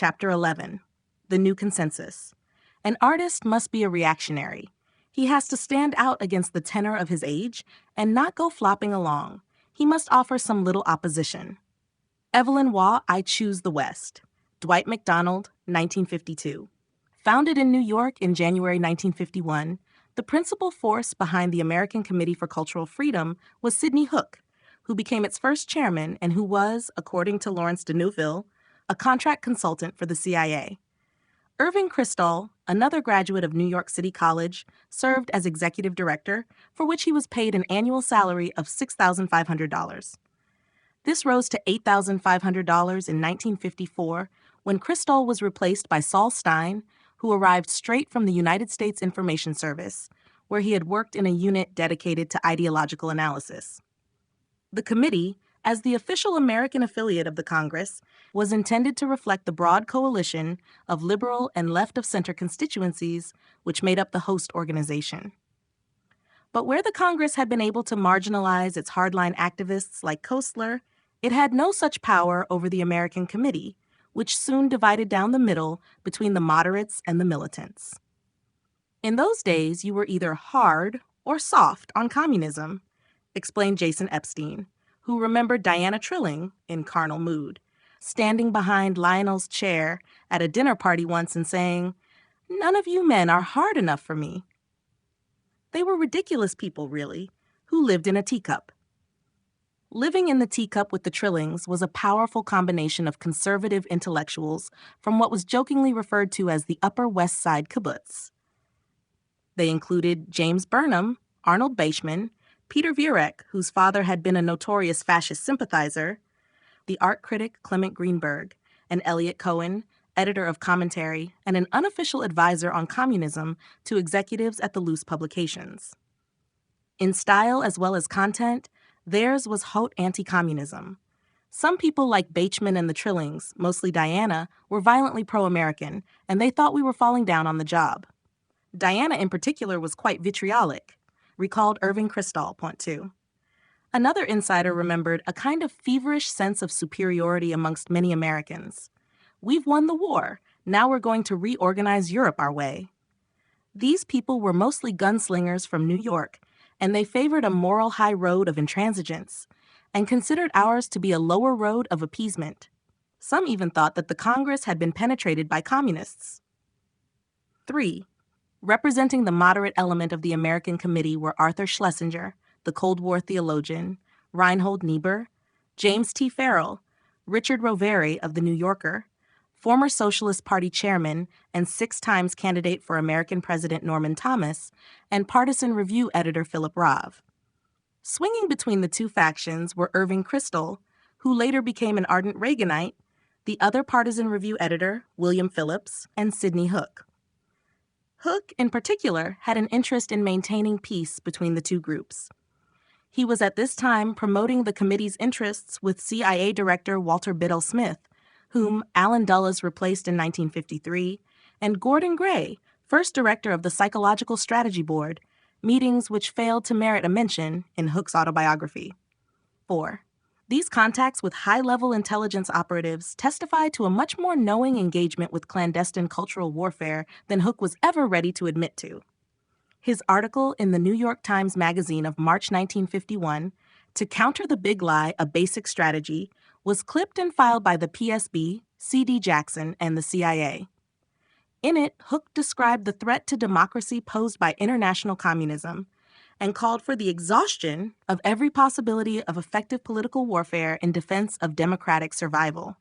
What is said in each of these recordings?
Chapter 11, The New Consensus. An artist must be a reactionary. He has to stand out against the tenor of his age and not go flopping along. He must offer some little opposition. Evelyn Waugh, I Choose the West. Dwight MacDonald, 1952. Founded in New York in January 1951, the principal force behind the American Committee for Cultural Freedom was Sidney Hook, who became its first chairman and who was, according to Lawrence de Neuville, a contract consultant for the CIA. Irving Kristol, another graduate of New York City College, served as executive director, for which he was paid an annual salary of $6,500. This rose to $8,500 in 1954 when Kristol was replaced by Saul Stein, who arrived straight from the United States Information Service, where he had worked in a unit dedicated to ideological analysis. The committee, as the official American affiliate of the Congress, was intended to reflect the broad coalition of liberal and left-of-center constituencies which made up the host organization. But where the Congress had been able to marginalize its hardline activists like Koestler, it had no such power over the American Committee, which soon divided down the middle between the moderates and the militants. In those days, you were either hard or soft on communism, explained Jason Epstein, who remembered Diana Trilling, in carnal mood, standing behind Lionel's chair at a dinner party once and saying, "None of you men are hard enough for me." They were ridiculous people, really, who lived in a teacup. Living in the teacup with the Trillings was a powerful combination of conservative intellectuals from what was jokingly referred to as the Upper West Side kibbutz. They included James Burnham, Arnold Beichman, Peter Vierek, whose father had been a notorious fascist sympathizer, the art critic Clement Greenberg, and Elliot Cohen, editor of Commentary and an unofficial advisor on communism to executives at the Loose Publications. In style as well as content, theirs was haute anti-communism. Some people like Beichman and the Trillings, mostly Diana, were violently pro-American, and they thought we were falling down on the job. Diana in particular was quite vitriolic, recalled Irving Kristol, point 2. Another insider remembered a kind of feverish sense of superiority amongst many Americans. We've won the war. Now we're going to reorganize Europe our way. These people were mostly gunslingers from New York, and they favored a moral high road of intransigence and considered ours to be a lower road of appeasement. Some even thought that the Congress had been penetrated by communists. 3. Representing the moderate element of the American Committee were Arthur Schlesinger, the Cold War theologian, Reinhold Niebuhr, James T. Farrell, Richard Roveri of The New Yorker, former Socialist Party chairman and 6 times candidate for American President Norman Thomas, and Partisan Review editor Philip Rov. Swinging between the two factions were Irving Kristol, who later became an ardent Reaganite, the other Partisan Review editor, William Phillips, and Sidney Hook. Hook, in particular, had an interest in maintaining peace between the two groups. He was at this time promoting the committee's interests with CIA Director Walter Biddle Smith, whom Allen Dulles replaced in 1953, and Gordon Gray, first director of the Psychological Strategy Board, meetings which failed to merit a mention in Hook's autobiography. 4. These contacts with high-level intelligence operatives testify to a much more knowing engagement with clandestine cultural warfare than Hook was ever ready to admit to. His article in the New York Times Magazine of March 1951, "To Counter the Big Lie, A Basic Strategy," was clipped and filed by the PSB, C.D. Jackson, and the CIA. In it, Hook described the threat to democracy posed by international communism and called for the exhaustion of every possibility of effective political warfare in defense of democratic survival.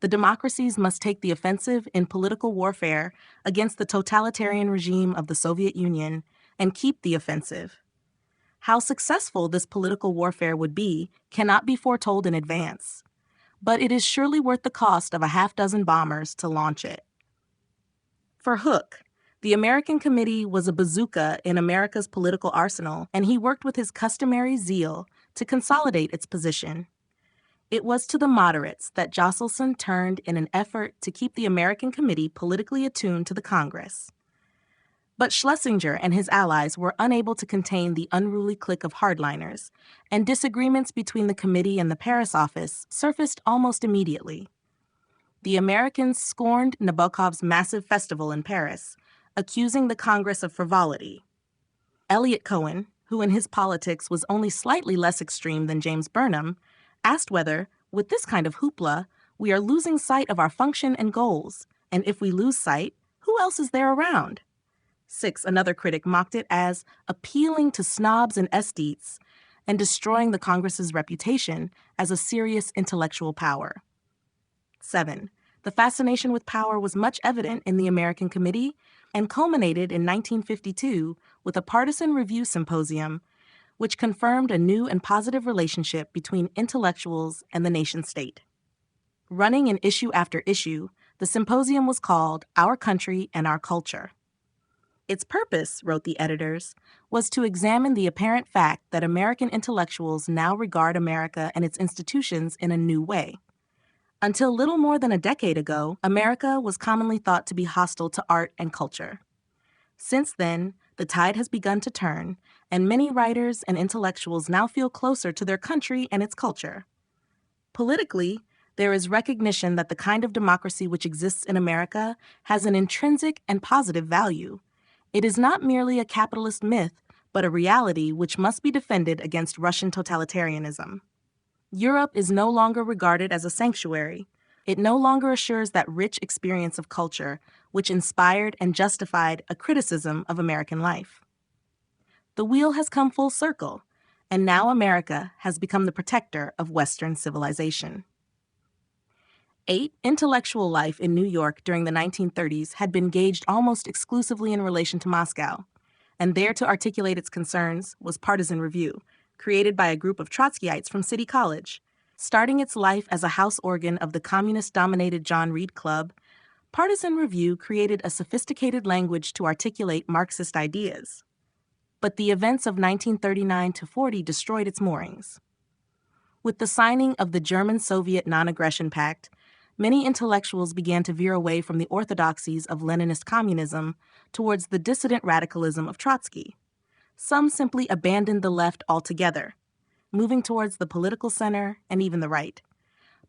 The democracies must take the offensive in political warfare against the totalitarian regime of the Soviet Union and keep the offensive. How successful this political warfare would be cannot be foretold in advance, but it is surely worth the cost of a half-dozen bombers to launch it. For Hook, the American Committee was a bazooka in America's political arsenal, and he worked with his customary zeal to consolidate its position. It was to the moderates that Josselson turned in an effort to keep the American Committee politically attuned to the Congress. But Schlesinger and his allies were unable to contain the unruly clique of hardliners, and disagreements between the committee and the Paris office surfaced almost immediately. The Americans scorned Nabokov's massive festival in Paris, accusing the Congress of frivolity. Eliot Cohen, who in his politics was only slightly less extreme than James Burnham, asked whether, with this kind of hoopla, we are losing sight of our function and goals, and if we lose sight, who else is there around? Six, another critic, mocked it as appealing to snobs and aesthetes and destroying the Congress's reputation as a serious intellectual power. 7. The fascination with power was much evident in the American Committee and culminated in 1952 with a partisan review symposium, which confirmed a new and positive relationship between intellectuals and the nation-state. Running in issue after issue, the symposium was called Our Country and Our Culture. Its purpose, wrote the editors, was to examine the apparent fact that American intellectuals now regard America and its institutions in a new way. Until little more than a decade ago, America was commonly thought to be hostile to art and culture. Since then, the tide has begun to turn, and many writers and intellectuals now feel closer to their country and its culture. Politically, there is recognition that the kind of democracy which exists in America has an intrinsic and positive value. It is not merely a capitalist myth, but a reality which must be defended against Russian totalitarianism. Europe is no longer regarded as a sanctuary. It no longer assures that rich experience of culture, which inspired and justified a criticism of American life. The wheel has come full circle, and now America has become the protector of Western civilization. 8. Intellectual life in New York during the 1930s had been gauged almost exclusively in relation to Moscow, and there to articulate its concerns was Partisan Review, created by a group of Trotskyites from City College. Starting its life as a house organ of the communist-dominated John Reed Club, Partisan Review created a sophisticated language to articulate Marxist ideas. But the events of 1939-40 destroyed its moorings. With the signing of the German-Soviet Non-Aggression Pact, many intellectuals began to veer away from the orthodoxies of Leninist communism towards the dissident radicalism of Trotsky. Some simply abandoned the left altogether, moving towards the political center and even the right.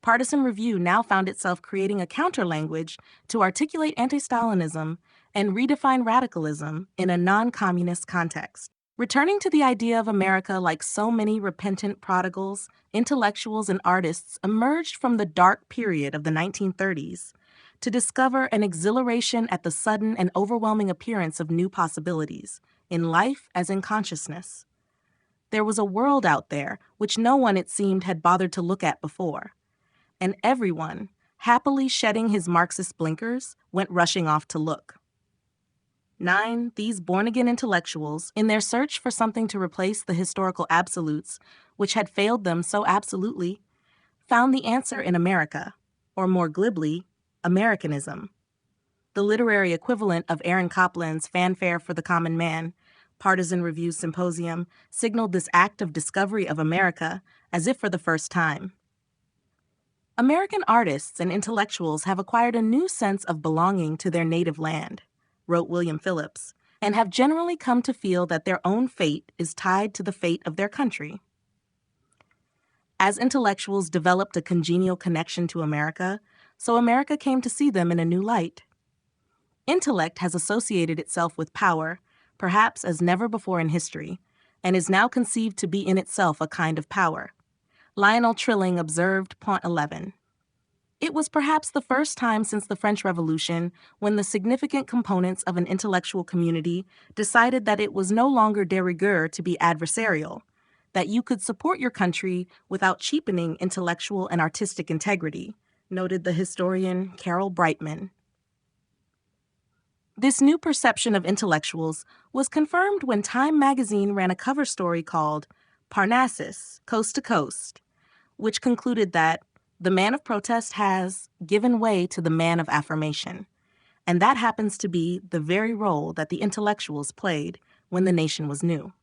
Partisan Review now found itself creating a counter-language to articulate anti-Stalinism and redefine radicalism in a non-communist context. Returning to the idea of America like so many repentant prodigals, intellectuals and artists emerged from the dark period of the 1930s to discover an exhilaration at the sudden and overwhelming appearance of new possibilities, in life as in consciousness. There was a world out there which no one, it seemed, had bothered to look at before, and everyone, happily shedding his Marxist blinkers, went rushing off to look. 9. These born-again intellectuals, in their search for something to replace the historical absolutes which had failed them so absolutely, found the answer in America, or more glibly, Americanism. The literary equivalent of Aaron Copland's Fanfare for the Common Man, Partisan Review Symposium, signaled this act of discovery of America as if for the first time. American artists and intellectuals have acquired a new sense of belonging to their native land, wrote William Phillips, and have generally come to feel that their own fate is tied to the fate of their country. As intellectuals developed a congenial connection to America, so America came to see them in a new light. Intellect has associated itself with power, perhaps as never before in history, and is now conceived to be in itself a kind of power. Lionel Trilling observed, Point 11. It was perhaps the first time since the French Revolution when the significant components of an intellectual community decided that it was no longer de rigueur to be adversarial, that you could support your country without cheapening intellectual and artistic integrity, noted the historian Carol Brightman. This new perception of intellectuals was confirmed when Time magazine ran a cover story called Parnassus, Coast to Coast, which concluded that the man of protest has given way to the man of affirmation, and that happens to be the very role that the intellectuals played when the nation was new.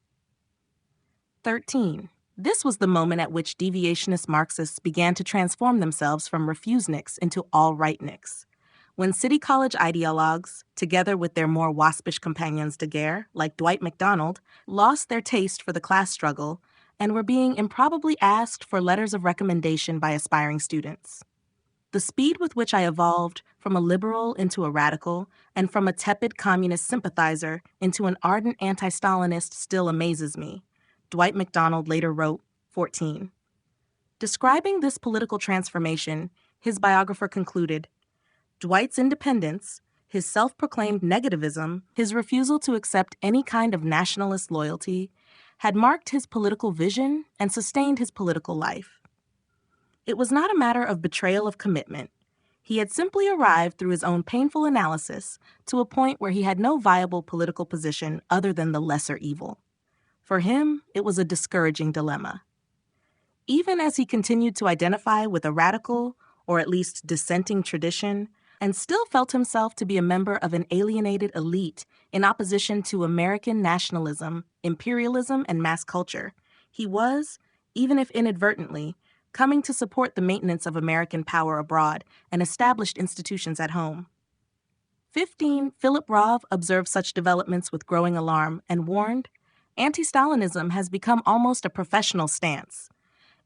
13. This was the moment at which deviationist Marxists began to transform themselves from refuseniks into all-rightniks. When City College ideologues, together with their more waspish companions de guerre, like Dwight MacDonald, lost their taste for the class struggle and were being improbably asked for letters of recommendation by aspiring students. The speed with which I evolved from a liberal into a radical, and from a tepid communist sympathizer into an ardent anti-Stalinist still amazes me, Dwight MacDonald later wrote, 14. Describing this political transformation, his biographer concluded, Dwight's independence, his self-proclaimed negativism, his refusal to accept any kind of nationalist loyalty, had marked his political vision and sustained his political life. It was not a matter of betrayal of commitment. He had simply arrived through his own painful analysis to a point where he had no viable political position other than the lesser evil. For him, it was a discouraging dilemma. Even as he continued to identify with a radical, or at least dissenting tradition, and still felt himself to be a member of an alienated elite in opposition to American nationalism, imperialism, and mass culture, he was, even if inadvertently, coming to support the maintenance of American power abroad and established institutions at home. 15. Philip Roth observed such developments with growing alarm and warned, anti-Stalinism has become almost a professional stance.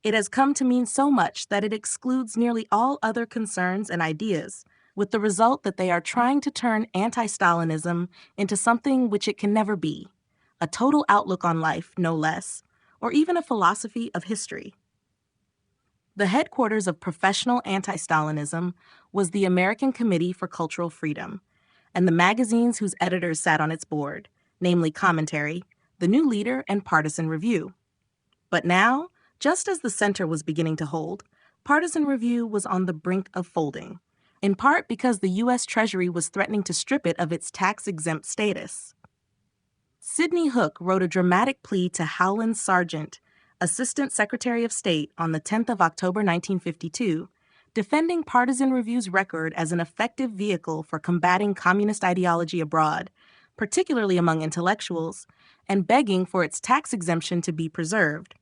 It has come to mean so much that it excludes nearly all other concerns and ideas, with the result that they are trying to turn anti-Stalinism into something which it can never be, a total outlook on life, no less, or even a philosophy of history. The headquarters of professional anti-Stalinism was the American Committee for Cultural Freedom, and the magazines whose editors sat on its board, namely Commentary, The New Leader, and Partisan Review. But now, just as the center was beginning to hold, Partisan Review was on the brink of folding, in part because the U.S. Treasury was threatening to strip it of its tax-exempt status. Sidney Hook wrote a dramatic plea to Howland Sargent, Assistant Secretary of State, on the 10th of October 1952, defending Partisan Review's record as an effective vehicle for combating communist ideology abroad, particularly among intellectuals, and begging for its tax exemption to be preserved.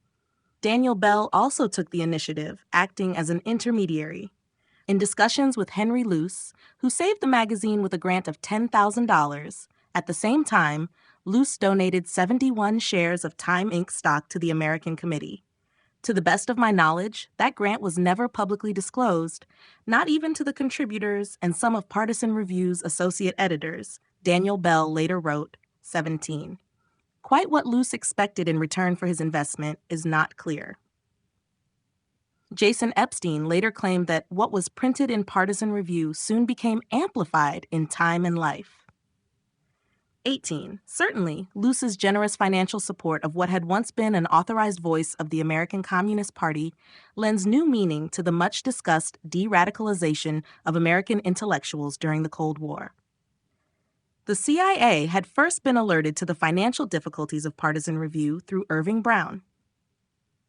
Daniel Bell also took the initiative, acting as an intermediary. In discussions with Henry Luce, who saved the magazine with a grant of $10,000, at the same time, Luce donated 71 shares of Time Inc. stock to the American Committee. To the best of my knowledge, that grant was never publicly disclosed, not even to the contributors and some of Partisan Review's associate editors, Daniel Bell later wrote, 17. Quite what Luce expected in return for his investment is not clear. Jason Epstein later claimed that what was printed in Partisan Review soon became amplified in Time and Life. 18. Certainly, Luce's generous financial support of what had once been an authorized voice of the American Communist Party lends new meaning to the much-discussed de-radicalization of American intellectuals during the Cold War. The CIA had first been alerted to the financial difficulties of Partisan Review through Irving Brown.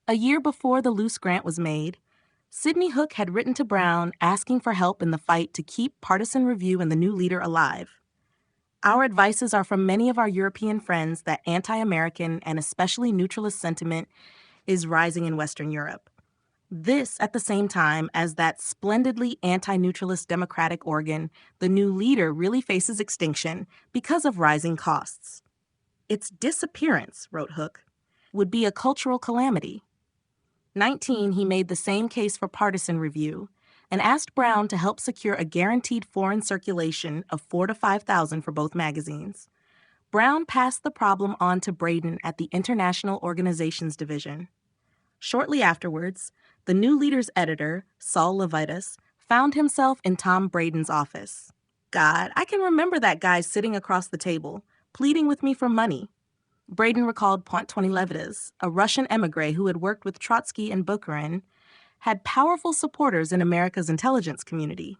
A year before the Luce grant was made, Sidney Hook had written to Brown asking for help in the fight to keep Partisan Review and the New Leader alive. Our advices are from many of our European friends that anti-American and especially neutralist sentiment is rising in Western Europe. This at the same time as that splendidly anti-neutralist democratic organ, the New Leader, really faces extinction because of rising costs. Its disappearance, wrote Hook, would be a cultural calamity. 19, he made the same case for Partisan Review and asked Brown to help secure a guaranteed foreign circulation of 4,000 to 5,000 for both magazines. Brown passed the problem on to Braden at the International Organizations Division. Shortly afterwards, the New Leader's editor, Saul Levitas, found himself in Tom Braden's office. God, I can remember that guy sitting across the table, pleading with me for money. Braden recalled Pontoni Levitas, a Russian emigre who had worked with Trotsky and Bukharin, had powerful supporters in America's intelligence community.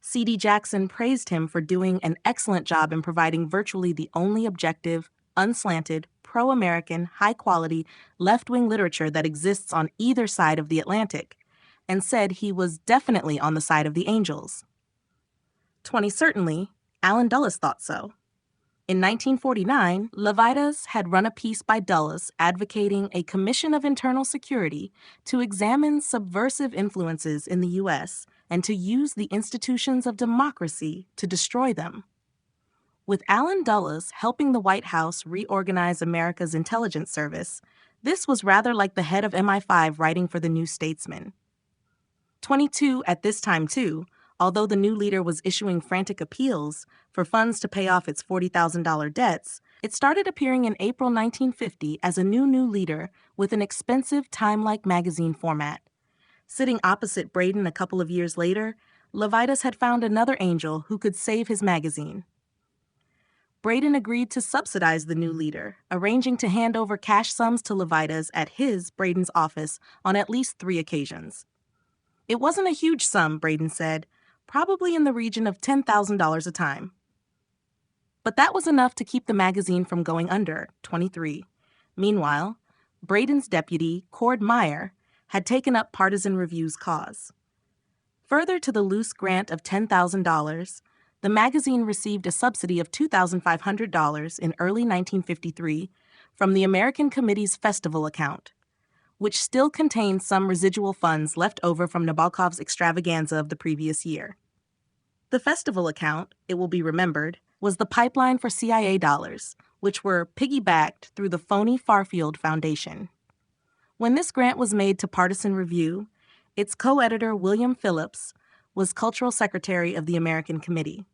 C.D. Jackson praised him for doing an excellent job in providing virtually the only objective, unslanted, pro-American, high-quality, left-wing literature that exists on either side of the Atlantic, and said he was definitely on the side of the angels. 20 certainly, Allen Dulles thought so. In 1949, Levitas had run a piece by Dulles advocating a Commission of Internal Security to examine subversive influences in the U.S. and to use the institutions of democracy to destroy them. With Allen Dulles helping the White House reorganize America's intelligence service, this was rather like the head of MI5 writing for the New Statesman. 22 at this time, too, although the new leader was issuing frantic appeals for funds to pay off its $40,000 debts, it started appearing in April 1950 as a new leader with an expensive Time-like magazine format. Sitting opposite Braden a couple of years later, Levitas had found another angel who could save his magazine. Braden agreed to subsidize the new leader, arranging to hand over cash sums to Levitas at Braden's office on at least 3 occasions. It wasn't a huge sum, Braden said, probably in the region of $10,000 a time. But that was enough to keep the magazine from going under, 23. Meanwhile, Braden's deputy, Cord Meyer, had taken up Partisan Review's cause. Further to the loose grant of $10,000, the magazine received a subsidy of $2,500 in early 1953 from the American Committee's festival account, which still contained some residual funds left over from Nabokov's extravaganza of the previous year. The festival account, it will be remembered, was the pipeline for CIA dollars, which were piggybacked through the phony Farfield Foundation. When this grant was made to Partisan Review, its co-editor William Phillips was cultural secretary of the American Committee.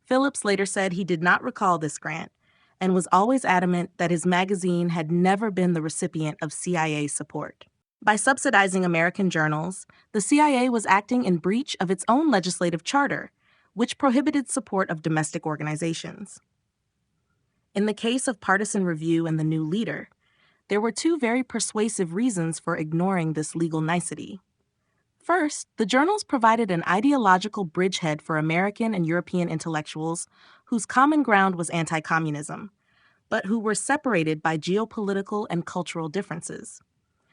Phillips later said he did not recall this grant and was always adamant that his magazine had never been the recipient of CIA support. By subsidizing American journals, the CIA was acting in breach of its own legislative charter, which prohibited support of domestic organizations. In the case of Partisan Review and the new leader, there were 2 very persuasive reasons for ignoring this legal nicety. First, the journals provided an ideological bridgehead for American and European intellectuals whose common ground was anti-communism, but who were separated by geopolitical and cultural differences.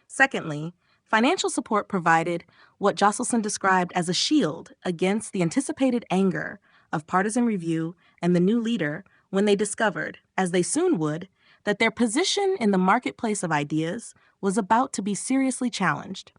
Secondly, financial support provided what Josselson described as a shield against the anticipated anger of Partisan Review and the new leader when they discovered, as they soon would, that their position in the marketplace of ideas was about to be seriously challenged.